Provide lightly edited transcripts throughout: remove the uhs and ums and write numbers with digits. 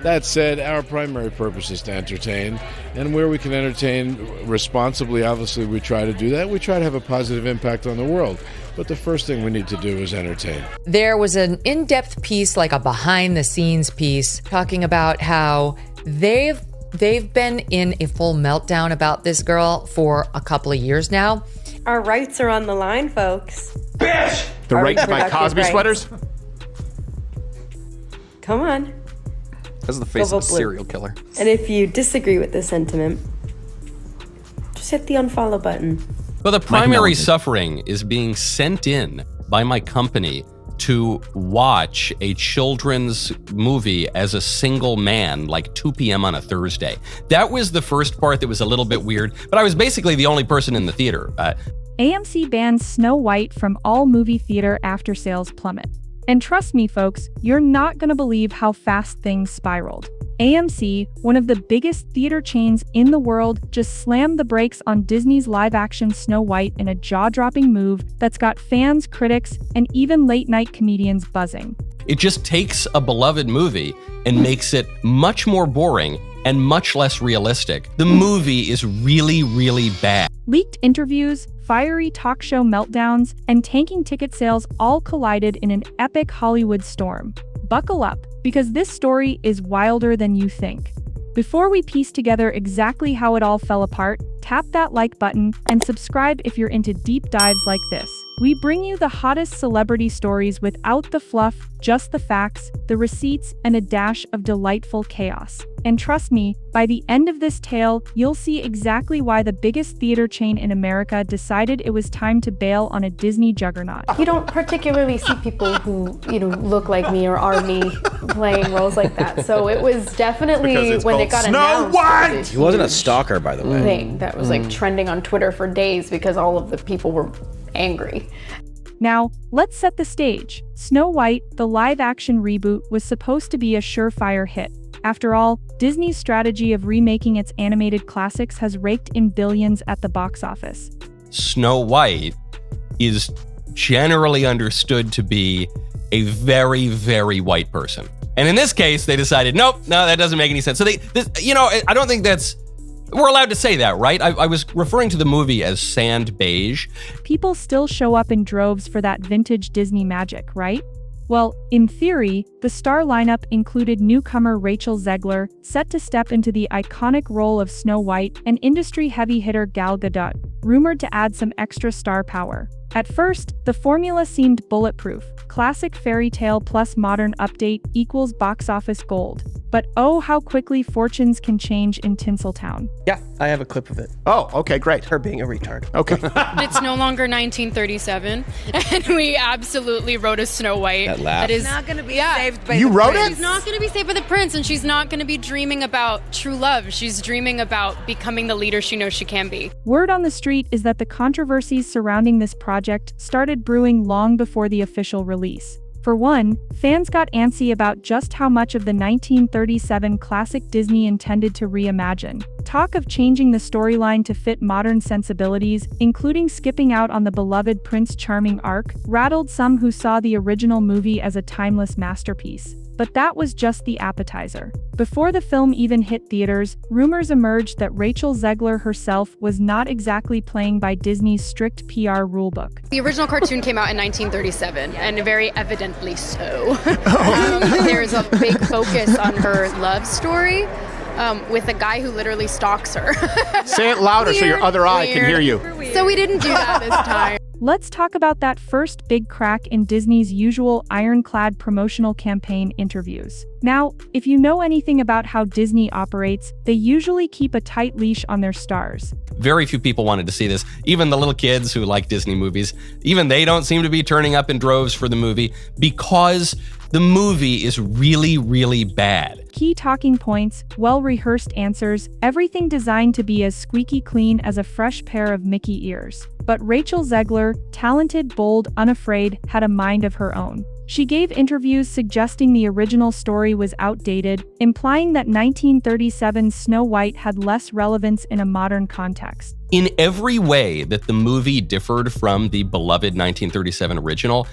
That said, our primary purpose is to entertain, and where we can entertain responsibly, obviously we try to do that. We try to have a positive impact on the world, but the first thing we need to do is entertain. There was an in-depth piece, like a behind-the-scenes piece, talking about how they've been in a full meltdown about this girl for a couple of years now. Our rights are on the line, folks. Bitch! The right to buy Cosby sweaters? Come on. That's the face of a serial killer. And if you disagree with this sentiment, just hit the unfollow button. But the primary suffering is being sent in by my company to watch a children's movie as a single man, like 2 p.m. on a Thursday. That was the first part that was a little bit weird, but I was basically the only person in the theater. AMC bans Snow White from all movie theater after sales plummet. And trust me, folks, you're not going to believe how fast things spiraled. AMC, one of the biggest theater chains in the world, just slammed the brakes on Disney's live-action Snow White in a jaw-dropping move that's got fans, critics, and even late-night comedians buzzing. It just takes a beloved movie and makes it much more boring and much less realistic. The movie is really, really bad. Leaked interviews, fiery talk show meltdowns, and tanking ticket sales all collided in an epic Hollywood storm. Buckle up, because this story is wilder than you think. Before we piece together exactly how it all fell apart, tap that like button and subscribe if you're into deep dives like this. We bring you the hottest celebrity stories without the fluff, just the facts, the receipts, and a dash of delightful chaos. And trust me, by the end of this tale, you'll see exactly why the biggest theater chain in America decided it was time to bail on a Disney juggernaut. You don't particularly see people who, look like me or are me playing roles like that. So it was definitely, when it got announced, Snow White! He wasn't a stalker, by the way. Thing that was like trending on Twitter for days because all of the people were angry. Now, let's set the stage. Snow White, the live-action reboot, was supposed to be a surefire hit. After all, Disney's strategy of remaking its animated classics has raked in billions at the box office. Snow White is generally understood to be a very, very white person. And in this case, they decided, nope, no, that doesn't make any sense. So I don't think we're allowed to say that, right? I was referring to the movie as sand beige. People still show up in droves for that vintage Disney magic, right? Well, in theory, the star lineup included newcomer Rachel Zegler, set to step into the iconic role of Snow White, and industry heavy hitter Gal Gadot, rumored to add some extra star power. At first, the formula seemed bulletproof. Classic fairy tale plus modern update equals box office gold. But oh, how quickly fortunes can change in Tinseltown. Yeah, I have a clip of it. Oh, okay, great. Her being a retard. Okay. It's no longer 1937, and we absolutely wrote a Snow White. That is not going to be saved by You the wrote prince. it? She's not going to be saved by the prince, and she's not going to be dreaming about true love. She's dreaming about becoming the leader she knows she can be. Word on the street is that the controversies surrounding this project started brewing long before the official release. For one, fans got antsy about just how much of the 1937 classic Disney intended to reimagine. Talk of changing the storyline to fit modern sensibilities, including skipping out on the beloved Prince Charming arc, rattled some who saw the original movie as a timeless masterpiece. But that was just the appetizer. Before the film even hit theaters, rumors emerged that Rachel Zegler herself was not exactly playing by Disney's strict PR rulebook. The original cartoon came out in 1937, and very evidently so. There's a big focus on her love story with a guy who literally stalks her. Say it louder so your other eye can hear you. So we didn't do that this time. Let's talk about that first big crack in Disney's usual ironclad promotional campaign interviews. Now, if you know anything about how Disney operates, they usually keep a tight leash on their stars. Very few people wanted to see this. Even the little kids who like Disney movies, even they don't seem to be turning up in droves for the movie because the movie is really, really bad. Key talking points, well-rehearsed answers, everything designed to be as squeaky clean as a fresh pair of Mickey ears. But Rachel Zegler, talented, bold, unafraid, had a mind of her own. She gave interviews suggesting the original story was outdated, implying that 1937's Snow White had less relevance in a modern context. In every way that the movie differed from the beloved 1937 original,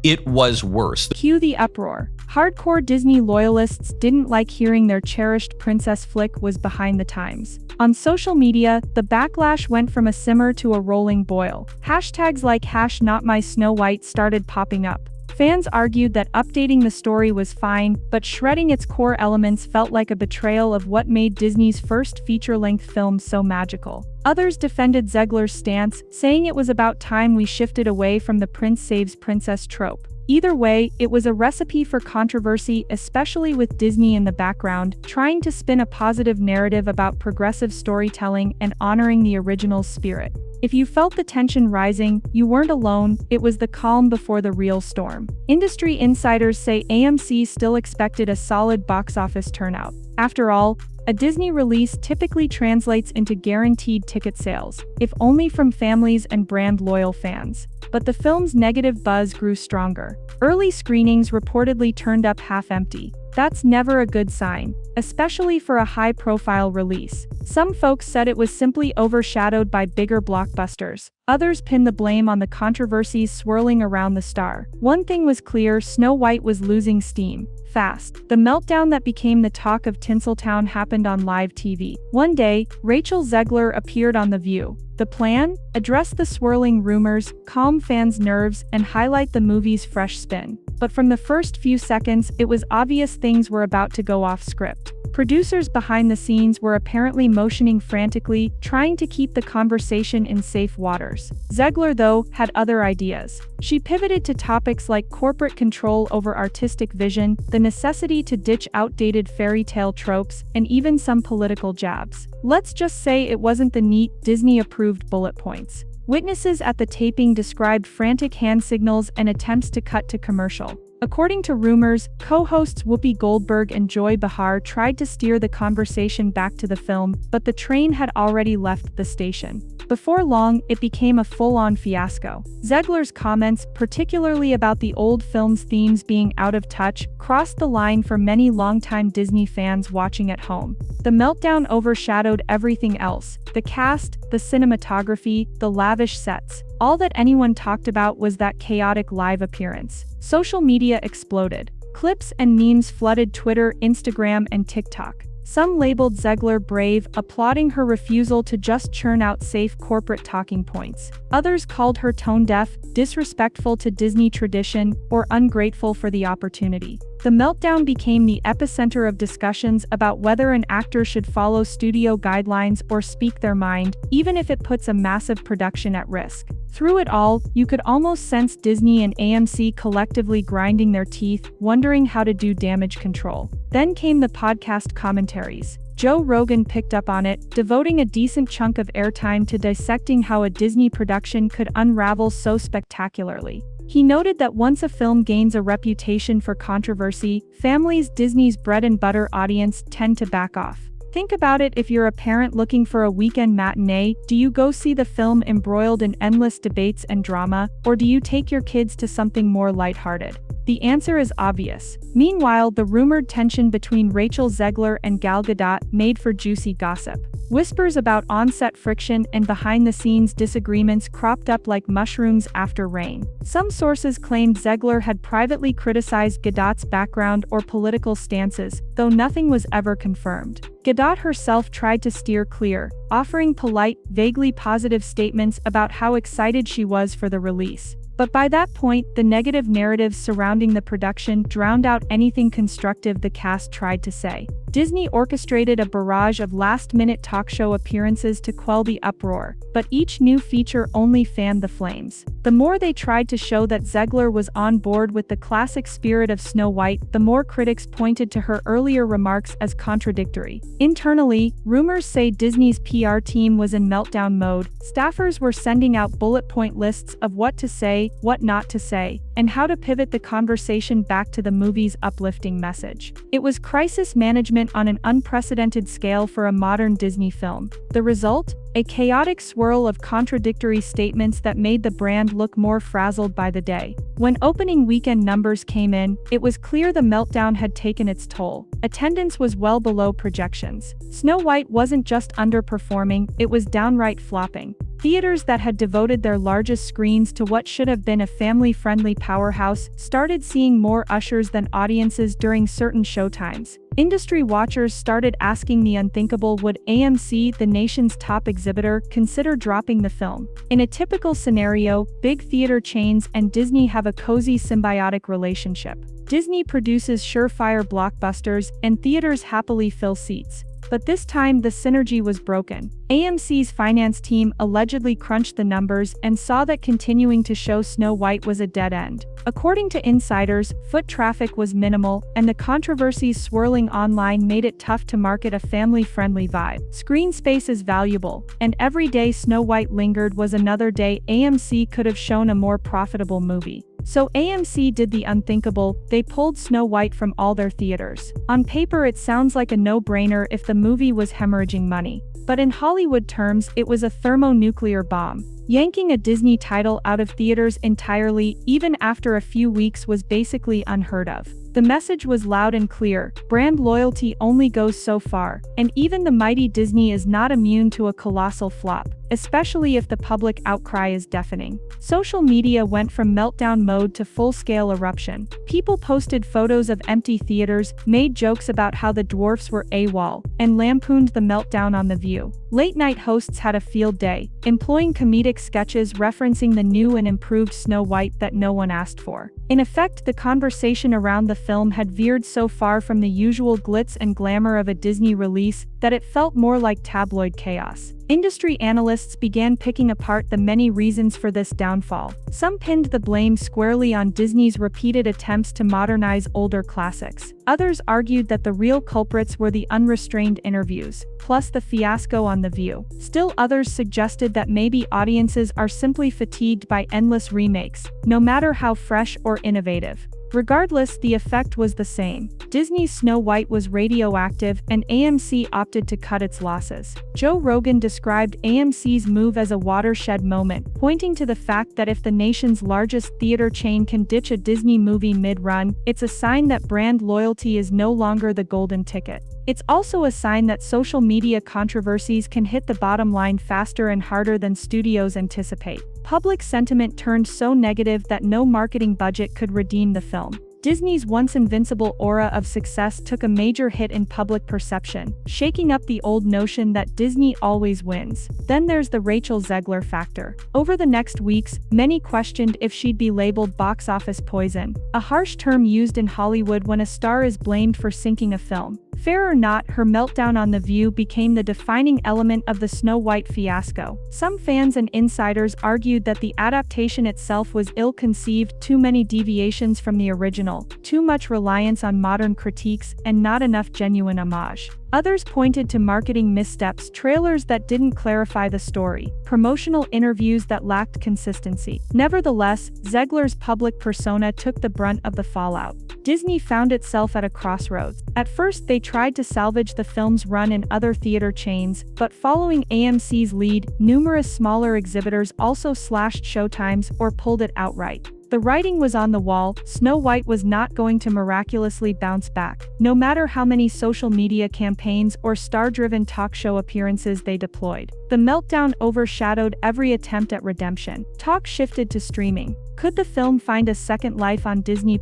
it was worse. Cue the uproar. Hardcore Disney loyalists didn't like hearing their cherished princess flick was behind the times. On social media, the backlash went from a simmer to a rolling boil. Hashtags like #NotMySnowWhite started popping up. Fans argued that updating the story was fine, but shredding its core elements felt like a betrayal of what made Disney's first feature-length film so magical. Others defended Zegler's stance, saying it was about time we shifted away from the prince saves princess trope. Either way, it was a recipe for controversy, especially with Disney in the background, trying to spin a positive narrative about progressive storytelling and honoring the original's spirit. If you felt the tension rising, you weren't alone, it was the calm before the real storm. Industry insiders say AMC still expected a solid box office turnout. After all, a Disney release typically translates into guaranteed ticket sales, if only from families and brand-loyal fans. But the film's negative buzz grew stronger. Early screenings reportedly turned up half-empty. That's never a good sign, especially for a high-profile release. Some folks said it was simply overshadowed by bigger blockbusters. Others pinned the blame on the controversies swirling around the star. One thing was clear: Snow White was losing steam fast. The meltdown that became the talk of Tinseltown happened on live TV. One day, Rachel Zegler appeared on The View. The plan? Address the swirling rumors, calm fans' nerves, and highlight the movie's fresh spin. But from the first few seconds, it was obvious things were about to go off script. Producers behind the scenes were apparently motioning frantically, trying to keep the conversation in safe waters. Zegler, though, had other ideas. She pivoted to topics like corporate control over artistic vision, the necessity to ditch outdated fairy tale tropes, and even some political jabs. Let's just say it wasn't the neat, Disney-approved bullet points. Witnesses at the taping described frantic hand signals and attempts to cut to commercial. According to rumors, co-hosts Whoopi Goldberg and Joy Behar tried to steer the conversation back to the film, but the train had already left the station. Before long, it became a full-on fiasco. Zegler's comments, particularly about the old film's themes being out of touch, crossed the line for many longtime Disney fans watching at home. The meltdown overshadowed everything else: the cast, the cinematography, the lavish sets. All that anyone talked about was that chaotic live appearance. Social media exploded. Clips and memes flooded Twitter, Instagram, and TikTok. Some labeled Zegler brave, applauding her refusal to just churn out safe corporate talking points. Others called her tone-deaf, disrespectful to Disney tradition, or ungrateful for the opportunity. The meltdown became the epicenter of discussions about whether an actor should follow studio guidelines or speak their mind, even if it puts a massive production at risk. Through it all, you could almost sense Disney and AMC collectively grinding their teeth, wondering how to do damage control. Then came the podcast commentaries. Joe Rogan picked up on it, devoting a decent chunk of airtime to dissecting how a Disney production could unravel so spectacularly. He noted that once a film gains a reputation for controversy, families Disney's bread-and-butter audience tend to back off. Think about it: if you're a parent looking for a weekend matinee, do you go see the film embroiled in endless debates and drama, or do you take your kids to something more lighthearted? The answer is obvious. Meanwhile, the rumored tension between Rachel Zegler and Gal Gadot made for juicy gossip. Whispers about on-set friction and behind-the-scenes disagreements cropped up like mushrooms after rain. Some sources claimed Zegler had privately criticized Gadot's background or political stances, though nothing was ever confirmed. Gadot herself tried to steer clear, offering polite, vaguely positive statements about how excited she was for the release. But by that point, the negative narratives surrounding the production drowned out anything constructive the cast tried to say. Disney orchestrated a barrage of last-minute talk show appearances to quell the uproar, but each new feature only fanned the flames. The more they tried to show that Zegler was on board with the classic spirit of Snow White, the more critics pointed to her earlier remarks as contradictory. Internally, rumors say Disney's PR team was in meltdown mode. Staffers were sending out bullet point lists of what to say, what not to say, and how to pivot the conversation back to the movie's uplifting message. It was crisis management on an unprecedented scale for a modern Disney film. The result? A chaotic swirl of contradictory statements that made the brand look more frazzled by the day. When opening weekend numbers came in, it was clear the meltdown had taken its toll. Attendance was well below projections. Snow White wasn't just underperforming, it was downright flopping. Theaters that had devoted their largest screens to what should have been a family-friendly powerhouse started seeing more ushers than audiences during certain showtimes. Industry watchers started asking the unthinkable: would AMC, the nation's top exhibitor, consider dropping the film? In a typical scenario, big theater chains and Disney have a cozy symbiotic relationship. Disney produces surefire blockbusters, and theaters happily fill seats. But this time the synergy was broken. AMC's finance team allegedly crunched the numbers and saw that continuing to show Snow White was a dead end. According to insiders, foot traffic was minimal, and the controversies swirling online made it tough to market a family-friendly vibe. Screen space is valuable, and every day Snow White lingered was another day AMC could have shown a more profitable movie. So AMC did the unthinkable: they pulled Snow White from all their theaters. On paper it sounds like a no-brainer if the movie was hemorrhaging money. But in Hollywood terms, it was a thermonuclear bomb. Yanking a Disney title out of theaters entirely, even after a few weeks, was basically unheard of. The message was loud and clear: brand loyalty only goes so far, and even the mighty Disney is not immune to a colossal flop, especially if the public outcry is deafening. Social media went from meltdown mode to full-scale eruption. People posted photos of empty theaters, made jokes about how the dwarfs were AWOL, and lampooned the meltdown on The View. Late-night hosts had a field day, employing comedic sketches referencing the new and improved Snow White that no one asked for. In effect, the conversation around the film had veered so far from the usual glitz and glamour of a Disney release that it felt more like tabloid chaos. Industry analysts began picking apart the many reasons for this downfall. Some pinned the blame squarely on Disney's repeated attempts to modernize older classics. Others argued that the real culprits were the unrestrained interviews, plus the fiasco on The View. Still others suggested that maybe audiences are simply fatigued by endless remakes, no matter how fresh or innovative. Regardless, the effect was the same. Disney's Snow White was radioactive, and AMC opted to cut its losses. Joe Rogan described AMC's move as a watershed moment, pointing to the fact that if the nation's largest theater chain can ditch a Disney movie mid-run, it's a sign that brand loyalty is no longer the golden ticket. It's also a sign that social media controversies can hit the bottom line faster and harder than studios anticipate. Public sentiment turned so negative that no marketing budget could redeem the film. Disney's once invincible aura of success took a major hit in public perception, shaking up the old notion that Disney always wins. Then there's the Rachel Zegler factor. Over the next weeks, many questioned if she'd be labeled box office poison, a harsh term used in Hollywood when a star is blamed for sinking a film. Fair or not, her meltdown on The View became the defining element of the Snow White fiasco. Some fans and insiders argued that the adaptation itself was ill-conceived, too many deviations from the original, too much reliance on modern critiques, and not enough genuine homage. Others pointed to marketing missteps, trailers that didn't clarify the story, promotional interviews that lacked consistency. Nevertheless, Zegler's public persona took the brunt of the fallout. Disney found itself at a crossroads. At first, they tried to salvage the film's run in other theater chains, but following AMC's lead, numerous smaller exhibitors also slashed showtimes or pulled it outright. The writing was on the wall: Snow White was not going to miraculously bounce back, no matter how many social media campaigns or star-driven talk show appearances they deployed. The meltdown overshadowed every attempt at redemption. Talk shifted to streaming. Could the film find a second life on Disney+?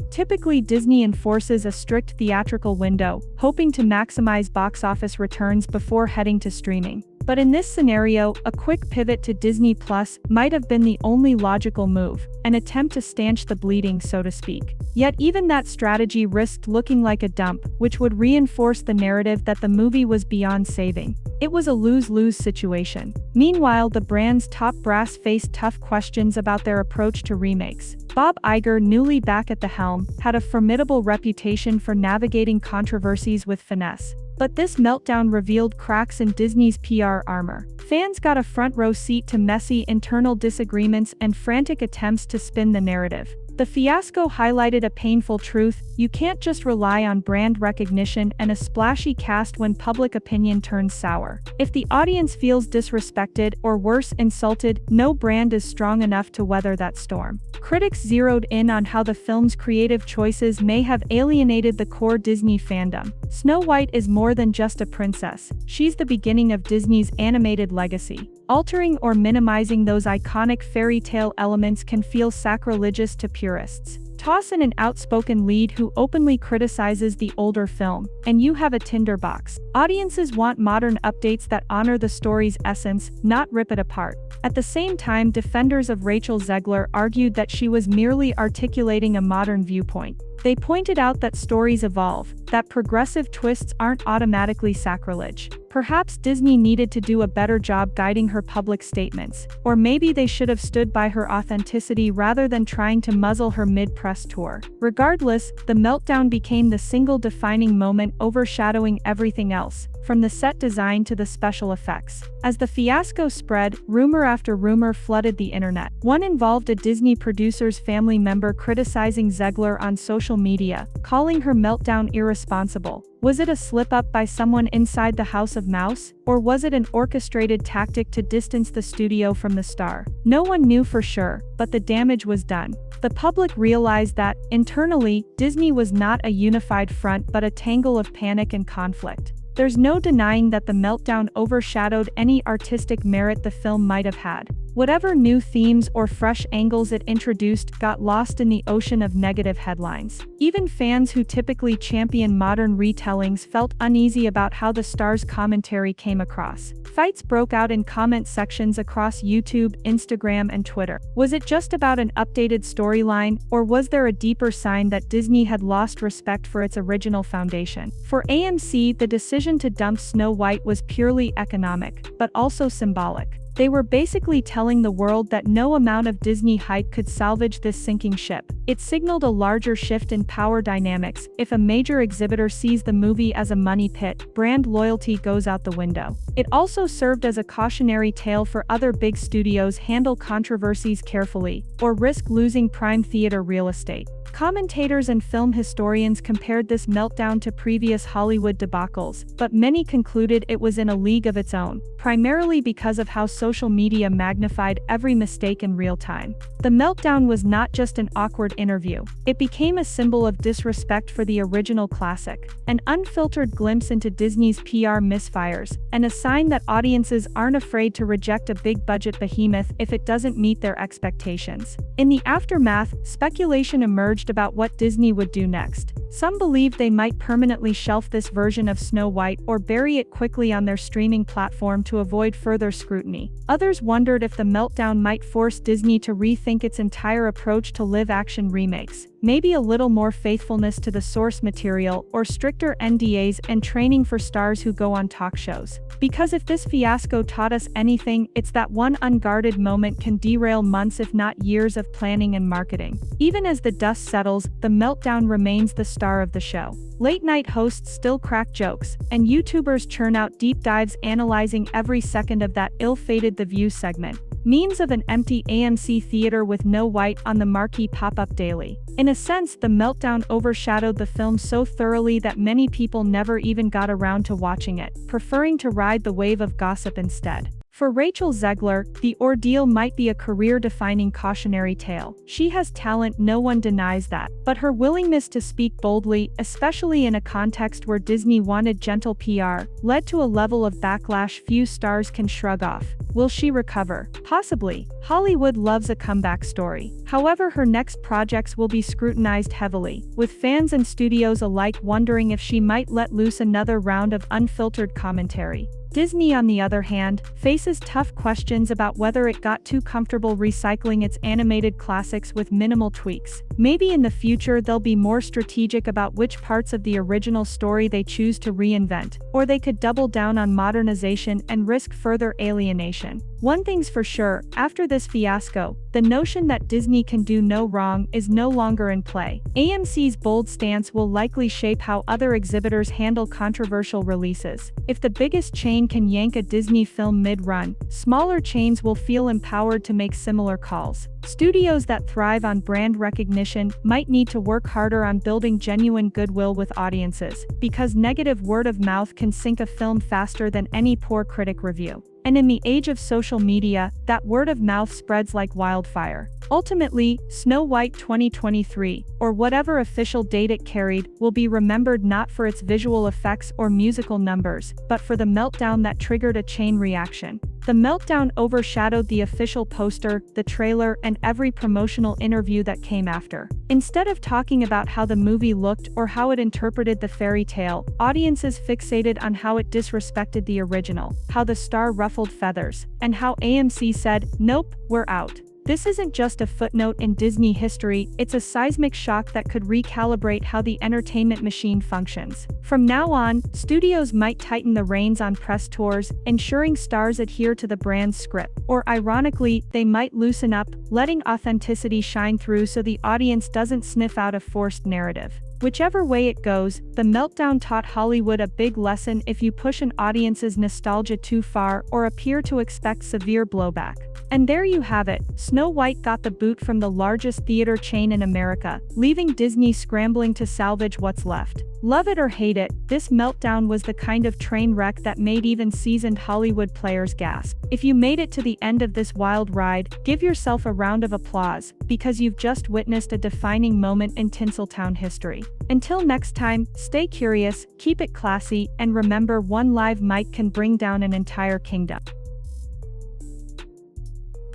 Typically, Disney enforces a strict theatrical window, hoping to maximize box office returns before heading to streaming. But in this scenario, a quick pivot to Disney Plus might have been the only logical move, an attempt to stanch the bleeding, so to speak. Yet even that strategy risked looking like a dump, which would reinforce the narrative that the movie was beyond saving. It was a lose-lose situation. Meanwhile, the brand's top brass faced tough questions about their approach to remakes. Bob Iger, newly back at the helm, had a formidable reputation for navigating controversies with finesse. But this meltdown revealed cracks in Disney's PR armor. Fans got a front-row seat to messy internal disagreements and frantic attempts to spin the narrative. The fiasco highlighted a painful truth: you can't just rely on brand recognition and a splashy cast when public opinion turns sour. If the audience feels disrespected, or worse, insulted, no brand is strong enough to weather that storm. Critics zeroed in on how the film's creative choices may have alienated the core Disney fandom. Snow White is more than just a princess. She's the beginning of Disney's animated legacy. Altering or minimizing those iconic fairy tale elements can feel sacrilegious to purists. Toss in an outspoken lead who openly criticizes the older film, and you have a tinderbox. Audiences want modern updates that honor the story's essence, not rip it apart. At the same time, defenders of Rachel Zegler argued that she was merely articulating a modern viewpoint. They pointed out that stories evolve, that progressive twists aren't automatically sacrilege. Perhaps Disney needed to do a better job guiding her public statements, or maybe they should have stood by her authenticity rather than trying to muzzle her mid-press tour. Regardless, the meltdown became the single defining moment overshadowing everything else, from the set design to the special effects. As the fiasco spread, rumor after rumor flooded the internet. One involved a Disney producer's family member criticizing Zegler on social media, calling her meltdown irresponsible. Was it a slip-up by someone inside the House of Mouse, or was it an orchestrated tactic to distance the studio from the star? No one knew for sure, but the damage was done. The public realized that, internally, Disney was not a unified front but a tangle of panic and conflict. There's no denying that the meltdown overshadowed any artistic merit the film might have had. Whatever new themes or fresh angles it introduced got lost in the ocean of negative headlines. Even fans who typically champion modern retellings felt uneasy about how the star's commentary came across. Fights broke out in comment sections across YouTube, Instagram, and Twitter. Was it just about an updated storyline, or was there a deeper sign that Disney had lost respect for its original foundation? For AMC, the decision to dump Snow White was purely economic, but also symbolic. They were basically telling the world that no amount of Disney hype could salvage this sinking ship. It signaled a larger shift in power dynamics. If a major exhibitor sees the movie as a money pit, brand loyalty goes out the window. It also served as a cautionary tale for other big studios: handle controversies carefully, or risk losing prime theater real estate. Commentators and film historians compared this meltdown to previous Hollywood debacles, but many concluded it was in a league of its own, primarily because of how social media magnified every mistake in real time. The meltdown was not just an awkward interview. It became a symbol of disrespect for the original classic, an unfiltered glimpse into Disney's PR misfires, and a sign that audiences aren't afraid to reject a big-budget behemoth if it doesn't meet their expectations. In the aftermath, speculation emerged about what Disney would do next. Some believed they might permanently shelf this version of Snow White or bury it quickly on their streaming platform to avoid further scrutiny. Others wondered if the meltdown might force Disney to rethink its entire approach to live-action remakes. Maybe a little more faithfulness to the source material, or stricter NDAs and training for stars who go on talk shows. Because if this fiasco taught us anything, it's that one unguarded moment can derail months if not years of planning and marketing. Even as the dust settles, the meltdown remains the star of the show. Late-night hosts still crack jokes, and YouTubers churn out deep dives analyzing every second of that ill-fated The View segment. Memes of an empty AMC theater with no White on the marquee pop up daily. In a sense, the meltdown overshadowed the film so thoroughly that many people never even got around to watching it, preferring to ride the wave of gossip instead. For Rachel Zegler, the ordeal might be a career-defining cautionary tale. She has talent, no one denies that, but her willingness to speak boldly, especially in a context where Disney wanted gentle PR, led to a level of backlash few stars can shrug off. Will she recover? Possibly. Hollywood loves a comeback story. However, her next projects will be scrutinized heavily, with fans and studios alike wondering if she might let loose another round of unfiltered commentary. Disney, on the other hand, faces tough questions about whether it got too comfortable recycling its animated classics with minimal tweaks. Maybe in the future they'll be more strategic about which parts of the original story they choose to reinvent, or they could double down on modernization and risk further alienation. One thing's for sure, after this fiasco, the notion that Disney can do no wrong is no longer in play. AMC's bold stance will likely shape how other exhibitors handle controversial releases. If the biggest chain can yank a Disney film mid-run, smaller chains will feel empowered to make similar calls. Studios that thrive on brand recognition might need to work harder on building genuine goodwill with audiences, because negative word of mouth can sink a film faster than any poor critic review. And in the age of social media, that word of mouth spreads like wildfire. Ultimately, Snow White 2023, or whatever official date it carried, will be remembered not for its visual effects or musical numbers, but for the meltdown that triggered a chain reaction. The meltdown overshadowed the official poster, the trailer, and every promotional interview that came after. Instead of talking about how the movie looked or how it interpreted the fairy tale, audiences fixated on how it disrespected the original, how the star ruffled feathers, and how AMC said, "Nope, we're out." This isn't just a footnote in Disney history, it's a seismic shock that could recalibrate how the entertainment machine functions. From now on, studios might tighten the reins on press tours, ensuring stars adhere to the brand's script. Or ironically, they might loosen up, letting authenticity shine through so the audience doesn't sniff out a forced narrative. Whichever way it goes, the meltdown taught Hollywood a big lesson: if you push an audience's nostalgia too far or appear to expect severe blowback. And there you have it, Snow White got the boot from the largest theater chain in America, leaving Disney scrambling to salvage what's left. Love it or hate it, this meltdown was the kind of train wreck that made even seasoned Hollywood players gasp. If you made it to the end of this wild ride, give yourself a round of applause, because you've just witnessed a defining moment in Tinseltown history. Until next time, stay curious, keep it classy, and remember, one live mic can bring down an entire kingdom.